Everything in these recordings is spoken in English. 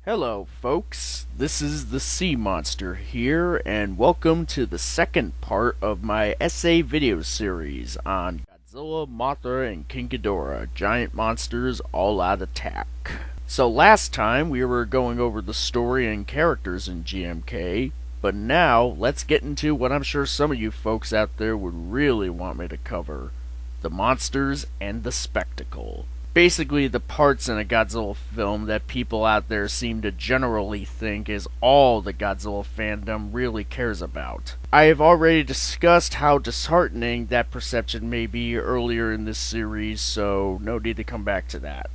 Hello, folks. This is the Sea Monster here, and welcome to the second part of my essay video series on Godzilla, Mothra, and King Ghidorah, giant monsters all out attack. So last time we were going over the story and characters in GMK, but now let's get into what I'm sure some of you folks out there would really want me to cover: the monsters and the spectacle. Basically the parts in a Godzilla film that people out there seem to generally think is all the Godzilla fandom really cares about. I have already discussed how disheartening that perception may be earlier in this series, so no need to come back to that.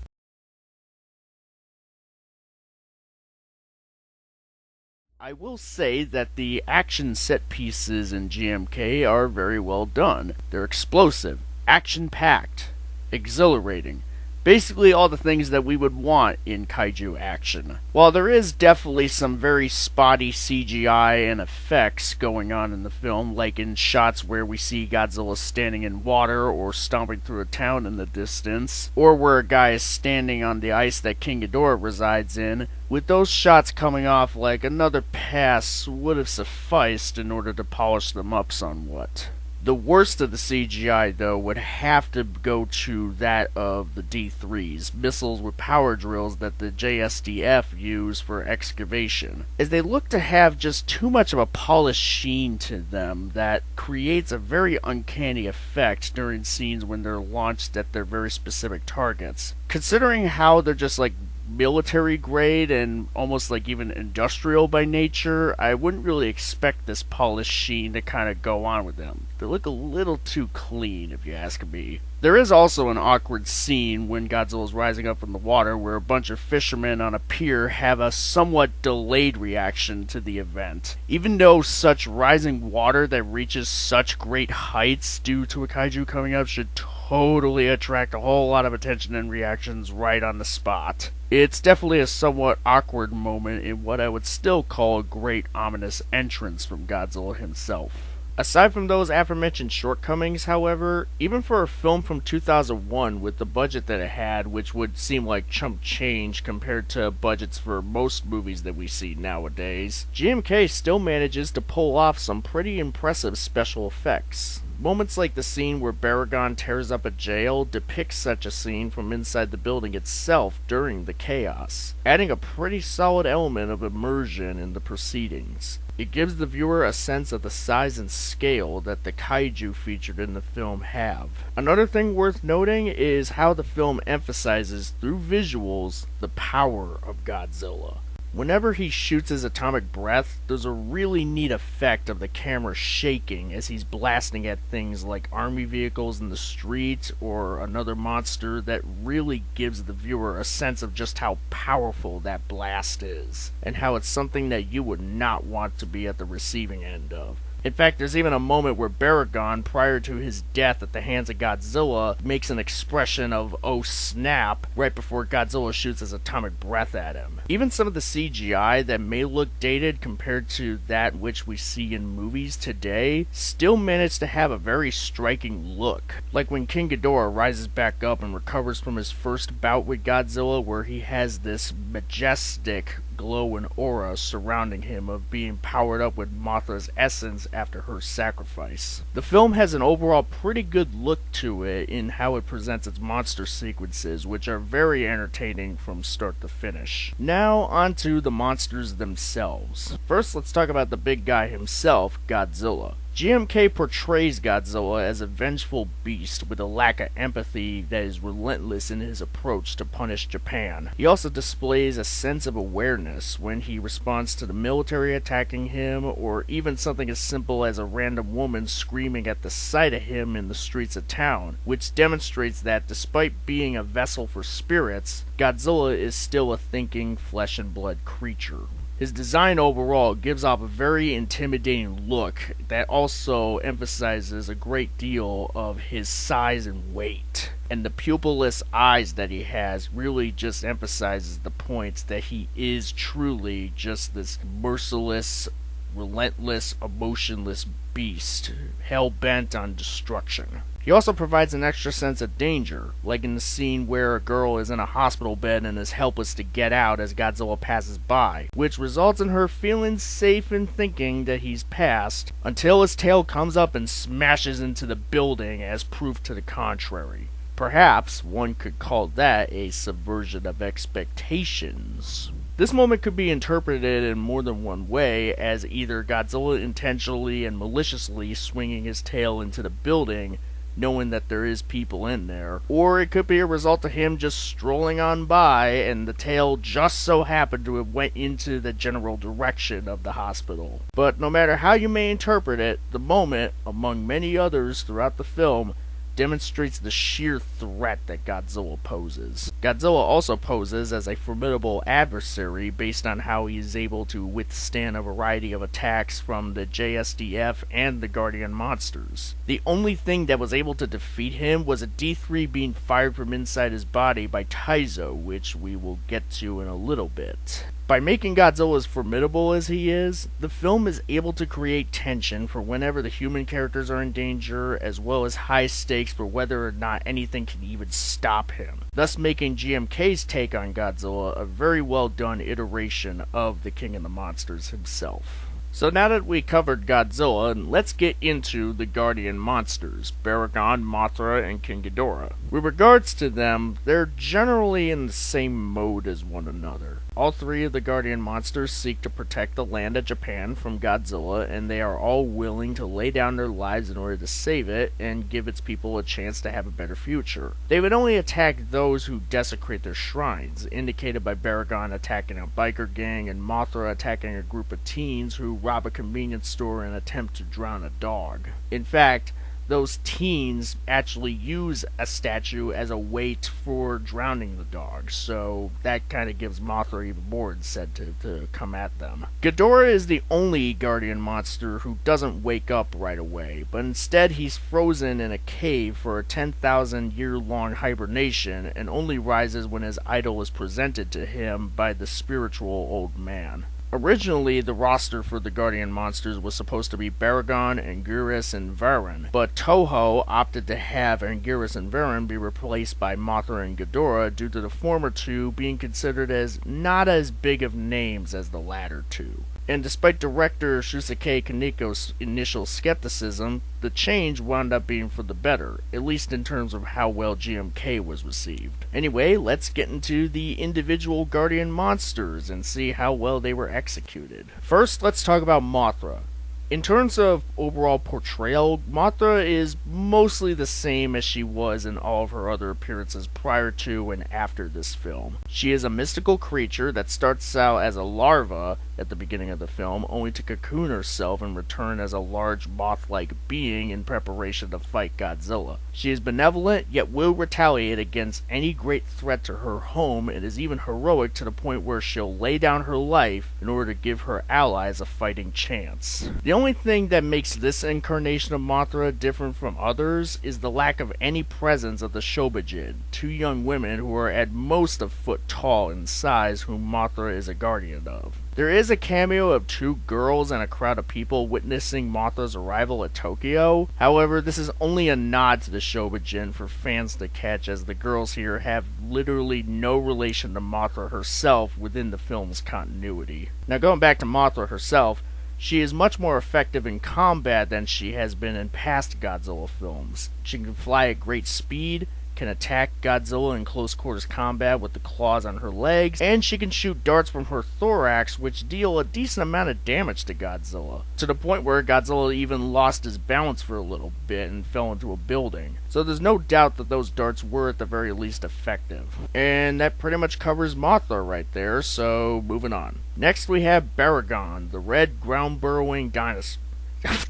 I will say that the action set pieces in GMK are very well done. They're explosive, action-packed, exhilarating. Basically all the things that we would want in kaiju action. While there is definitely some very spotty CGI and effects going on in the film, like in shots where we see Godzilla standing in water or stomping through a town in the distance, or where a guy is standing on the ice that King Ghidorah resides in, with those shots coming off like another pass would have sufficed in order to polish them up somewhat. The worst of the CGI, though, would have to go to that of the D3s, missiles with power drills that the JSDF use for excavation, as they look to have just too much of a polished sheen to them that creates a very uncanny effect during scenes when they're launched at their very specific targets. Considering how they're just like military grade and almost like even industrial by nature, I wouldn't really expect this polished sheen to kind of go on with them. They look a little too clean, if you ask me. There is also an awkward scene when Godzilla is rising up from the water where a bunch of fishermen on a pier have a somewhat delayed reaction to the event. Even though such rising water that reaches such great heights due to a kaiju coming up should totally attract a whole lot of attention and reactions right on the spot. It's definitely a somewhat awkward moment in what I would still call a great ominous entrance from Godzilla himself. Aside from those aforementioned shortcomings, however, even for a film from 2001 with the budget that it had, which would seem like chump change compared to budgets for most movies that we see nowadays, GMK still manages to pull off some pretty impressive special effects. Moments like the scene where Baragon tears up a jail depict such a scene from inside the building itself during the chaos, adding a pretty solid element of immersion in the proceedings. It gives the viewer a sense of the size and scale that the kaiju featured in the film have. Another thing worth noting is how the film emphasizes through visuals the power of Godzilla. Whenever he shoots his atomic breath, there's a really neat effect of the camera shaking as he's blasting at things like army vehicles in the street or another monster that really gives the viewer a sense of just how powerful that blast is, and how it's something that you would not want to be at the receiving end of. In fact, there's even a moment where Baragon, prior to his death at the hands of Godzilla, makes an expression of "oh snap" right before Godzilla shoots his atomic breath at him. Even some of the CGI that may look dated compared to that which we see in movies today still manage to have a very striking look. Like when King Ghidorah rises back up and recovers from his first bout with Godzilla, where he has this majestic glow and aura surrounding him of being powered up with Mothra's essence after her sacrifice. The film has an overall pretty good look to it in how it presents its monster sequences, which are very entertaining from start to finish. Now onto the monsters themselves. First, let's talk about the big guy himself, Godzilla. GMK portrays Godzilla as a vengeful beast with a lack of empathy that is relentless in his approach to punish Japan. He also displays a sense of awareness when he responds to the military attacking him, or even something as simple as a random woman screaming at the sight of him in the streets of town, which demonstrates that despite being a vessel for spirits, Godzilla is still a thinking flesh and blood creature. His design overall gives off a very intimidating look that also emphasizes a great deal of his size and weight. And the pupilless eyes that he has really just emphasizes the points that he is truly just this merciless, relentless, emotionless beast, hell-bent on destruction. He also provides an extra sense of danger, like in the scene where a girl is in a hospital bed and is helpless to get out as Godzilla passes by, which results in her feeling safe and thinking that he's passed, until his tail comes up and smashes into the building as proof to the contrary. Perhaps one could call that a subversion of expectations. This moment could be interpreted in more than one way, as either Godzilla intentionally and maliciously swinging his tail into the building, knowing that there is people in there, or it could be a result of him just strolling on by and the tail just so happened to have went into the general direction of the hospital. But no matter how you may interpret it, the moment, among many others throughout the film, demonstrates the sheer threat that Godzilla poses. Godzilla also poses as a formidable adversary based on how he is able to withstand a variety of attacks from the JSDF and the Guardian monsters. The only thing that was able to defeat him was a D3 being fired from inside his body by Taizo, which we will get to in a little bit. By making Godzilla as formidable as he is, the film is able to create tension for whenever the human characters are in danger, as well as high stakes for whether or not anything can even stop him, thus making GMK's take on Godzilla a very well done iteration of the King of the Monsters himself. So now that we covered Godzilla, let's get into the Guardian monsters, Baragon, Mothra, and King Ghidorah. With regards to them, they're generally in the same mode as one another. All three of the Guardian monsters seek to protect the land of Japan from Godzilla, and they are all willing to lay down their lives in order to save it and give its people a chance to have a better future. They would only attack those who desecrate their shrines, indicated by Baragon attacking a biker gang and Mothra attacking a group of teens who rob a convenience store and attempt to drown a dog. In fact, those teens actually use a statue as a weight for drowning the dog, so that kind of gives Mothra even more incentive to come at them. Ghidorah is the only Guardian monster who doesn't wake up right away, but instead he's frozen in a cave for a 10,000 year long hibernation and only rises when his idol is presented to him by the spiritual old man. Originally, the roster for the Guardian monsters was supposed to be Baragon, Anguirus, and Varan, but Toho opted to have Anguirus and Varan be replaced by Mothra and Ghidorah due to the former two being considered as not as big of names as the latter two. And despite director Shusuke Kaniko's initial skepticism, the change wound up being for the better, at least in terms of how well GMK was received. Anyway, let's get into the individual Guardian monsters and see how well they were executed. First, let's talk about Mothra. In terms of overall portrayal, Mothra is mostly the same as she was in all of her other appearances prior to and after this film. She is a mystical creature that starts out as a larva at the beginning of the film, only to cocoon herself and return as a large moth-like being in preparation to fight Godzilla. She is benevolent, yet will retaliate against any great threat to her home, and is even heroic to the point where she'll lay down her life in order to give her allies a fighting chance. The only thing that makes this incarnation of Mothra different from others is the lack of any presence of the Shobijin, two young women who are at most a foot tall in size whom Mothra is a guardian of. There is a cameo of two girls and a crowd of people witnessing Mothra's arrival at Tokyo. However, this is only a nod to the Shobijin for fans to catch, as the girls here have literally no relation to Mothra herself within the film's continuity. Now, going back to Mothra herself, she is much more effective in combat than she has been in past Godzilla films. She can fly at great speed, can attack Godzilla in close quarters combat with the claws on her legs, and she can shoot darts from her thorax which deal a decent amount of damage to Godzilla, to the point where Godzilla even lost his balance for a little bit and fell into a building. So there's no doubt that those darts were at the very least effective. And that pretty much covers Mothra right there, so moving on. Next we have Baragon, the red ground-burrowing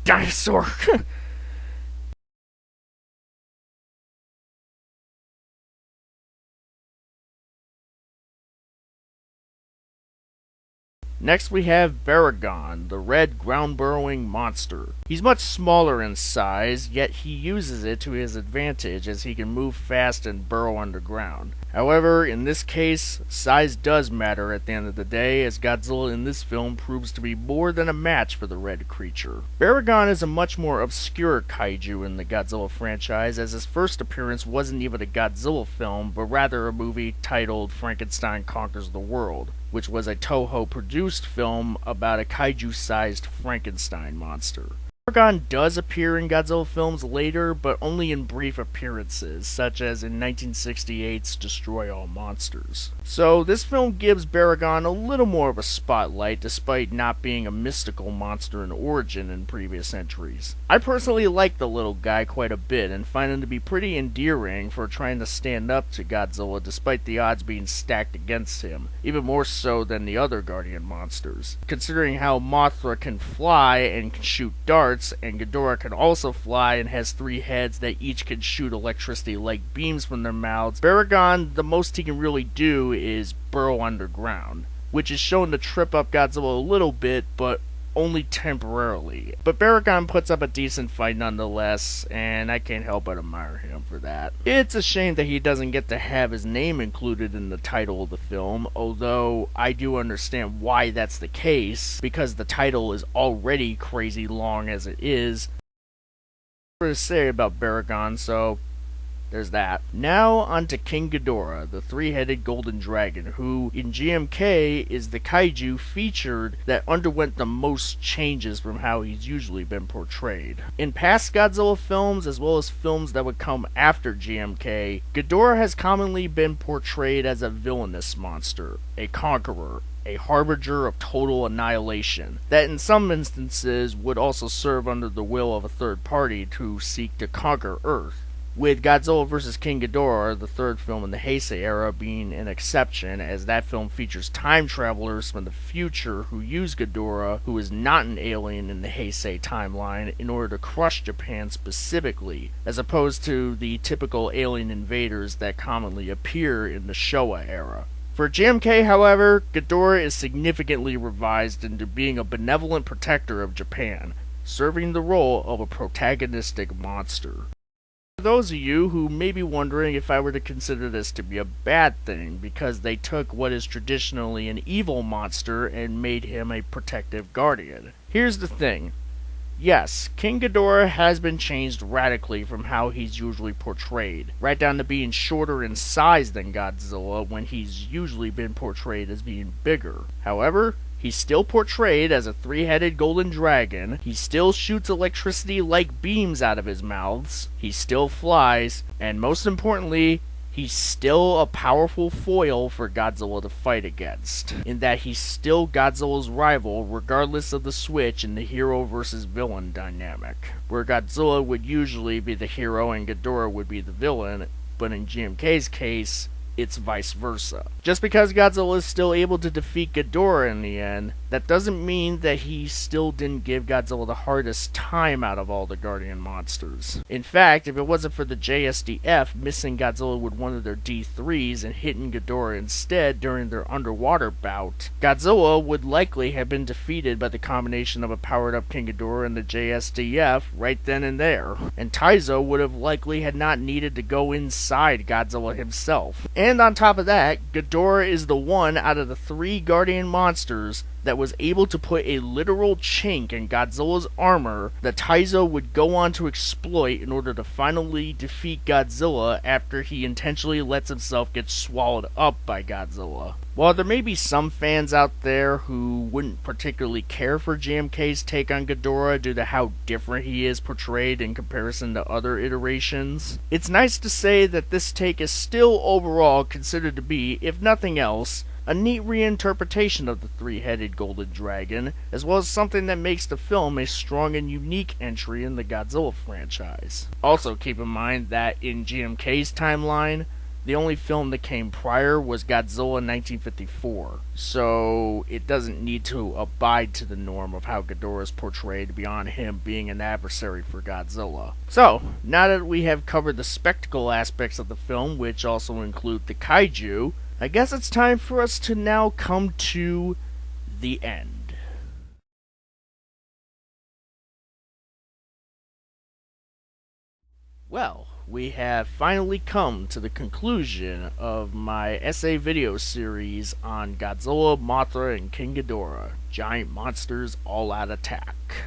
dinosaur. Next we have Baragon, the red ground-burrowing monster. He's much smaller in size, yet he uses it to his advantage as he can move fast and burrow underground. However, in this case, size does matter at the end of the day, as Godzilla in this film proves to be more than a match for the red creature. Baragon is a much more obscure kaiju in the Godzilla franchise, as his first appearance wasn't even a Godzilla film, but rather a movie titled Frankenstein Conquers the World, which was a Toho-produced film about a kaiju-sized Frankenstein monster. Baragon does appear in Godzilla films later, but only in brief appearances, such as in 1968's Destroy All Monsters. So this film gives Baragon a little more of a spotlight, despite not being a mystical monster in origin in previous entries. I personally like the little guy quite a bit, and find him to be pretty endearing for trying to stand up to Godzilla despite the odds being stacked against him, even more so than the other Guardian monsters. Considering how Mothra can fly and can shoot darts, and Ghidorah can also fly and has 3 heads that each can shoot electricity-like beams from their mouths, Baragon, the most he can really do is burrow underground, which is shown to trip up Godzilla a little bit, but only temporarily. But Baragon puts up a decent fight nonetheless, and I can't help but admire him for that. It's a shame that he doesn't get to have his name included in the title of the film, although I do understand why that's the case, because the title is already crazy long as it is. To say about Baragon, so there's that. Now on to King Ghidorah, the 3-headed golden dragon, who in GMK is the kaiju featured that underwent the most changes from how he's usually been portrayed. In past Godzilla films, as well as films that would come after GMK, Ghidorah has commonly been portrayed as a villainous monster, a conqueror, a harbinger of total annihilation, that in some instances would also serve under the will of a third party to seek to conquer Earth. With Godzilla vs. King Ghidorah, the third film in the Heisei era, being an exception, as that film features time travelers from the future who use Ghidorah, who is not an alien in the Heisei timeline, in order to crush Japan specifically, as opposed to the typical alien invaders that commonly appear in the Showa era. For GMK, however, Ghidorah is significantly revised into being a benevolent protector of Japan, serving the role of a protagonistic monster. For those of you who may be wondering if I were to consider this to be a bad thing because they took what is traditionally an evil monster and made him a protective guardian. Here's the thing. Yes, King Ghidorah has been changed radically from how he's usually portrayed, right down to being shorter in size than Godzilla when he's usually been portrayed as being bigger. However, he's still portrayed as a 3-headed golden dragon, he still shoots electricity-like beams out of his mouths, he still flies, and most importantly, he's still a powerful foil for Godzilla to fight against, in that he's still Godzilla's rival regardless of the switch in the hero versus villain dynamic, where Godzilla would usually be the hero and Ghidorah would be the villain, but in GMK's case, it's vice versa. Just because Godzilla is still able to defeat Ghidorah in the end, that doesn't mean that he still didn't give Godzilla the hardest time out of all the Guardian monsters. In fact, if it wasn't for the JSDF missing Godzilla with one of their D3s and hitting Ghidorah instead during their underwater bout, Godzilla would likely have been defeated by the combination of a powered-up King Ghidorah and the JSDF right then and there, and Taizo would have likely had not needed to go inside Godzilla himself. And on top of that, Ghidorah is the one out of the 3 Guardian monsters that was able to put a literal chink in Godzilla's armor that Taizo would go on to exploit in order to finally defeat Godzilla after he intentionally lets himself get swallowed up by Godzilla. While there may be some fans out there who wouldn't particularly care for GMK's take on Ghidorah due to how different he is portrayed in comparison to other iterations, it's nice to say that this take is still overall considered to be, if nothing else, a neat reinterpretation of the 3-headed golden dragon, as well as something that makes the film a strong and unique entry in the Godzilla franchise. Also keep in mind that in GMK's timeline, the only film that came prior was Godzilla 1954, so it doesn't need to abide to the norm of how Ghidorah is portrayed beyond him being an adversary for Godzilla. So, now that we have covered the spectacle aspects of the film, which also include the kaiju, I guess it's time for us to now come to The end. Well, we have finally come to the conclusion of my essay video series on Godzilla, Mothra, and King Ghidorah, Giant Monsters All Out Attack.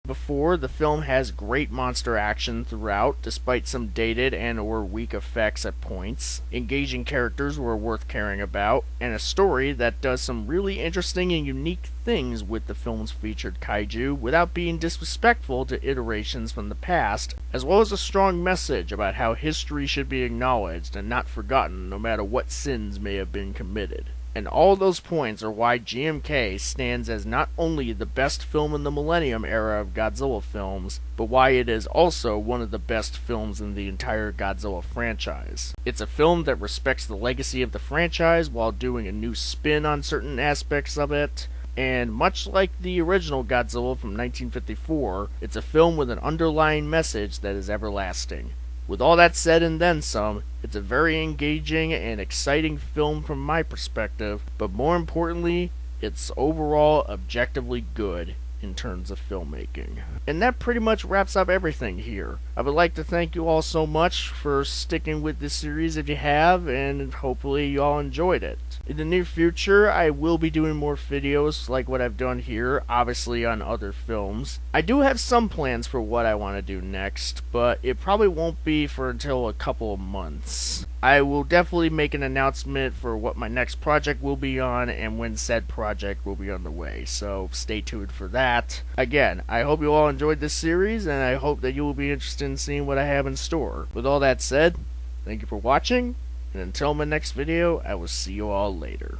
Before, the film has great monster action throughout, despite some dated and or weak effects at points, engaging characters who are worth caring about, and a story that does some really interesting and unique things with the film's featured kaiju without being disrespectful to iterations from the past, as well as a strong message about how history should be acknowledged and not forgotten no matter what sins may have been committed. And all those points are why GMK stands as not only the best film in the Millennium era of Godzilla films, but why it is also one of the best films in the entire Godzilla franchise. It's a film that respects the legacy of the franchise while doing a new spin on certain aspects of it, and much like the original Godzilla from 1954, it's a film with an underlying message that is everlasting. With all that said and then some, it's a very engaging and exciting film from my perspective, but more importantly, it's overall objectively good in terms of filmmaking. And that pretty much wraps up everything here. I would like to thank you all so much for sticking with this series if you have, and hopefully you all enjoyed it. In the near future, I will be doing more videos like what I've done here, obviously on other films. I do have some plans for what I want to do next, but it probably won't be for until a couple of months. I will definitely make an announcement for what my next project will be on and when said project will be on the way, so stay tuned for that. Again, I hope you all enjoyed this series, and I hope that you will be interested in seeing what I have in store. With all that said, thank you for watching, and until my next video, I will see you all later.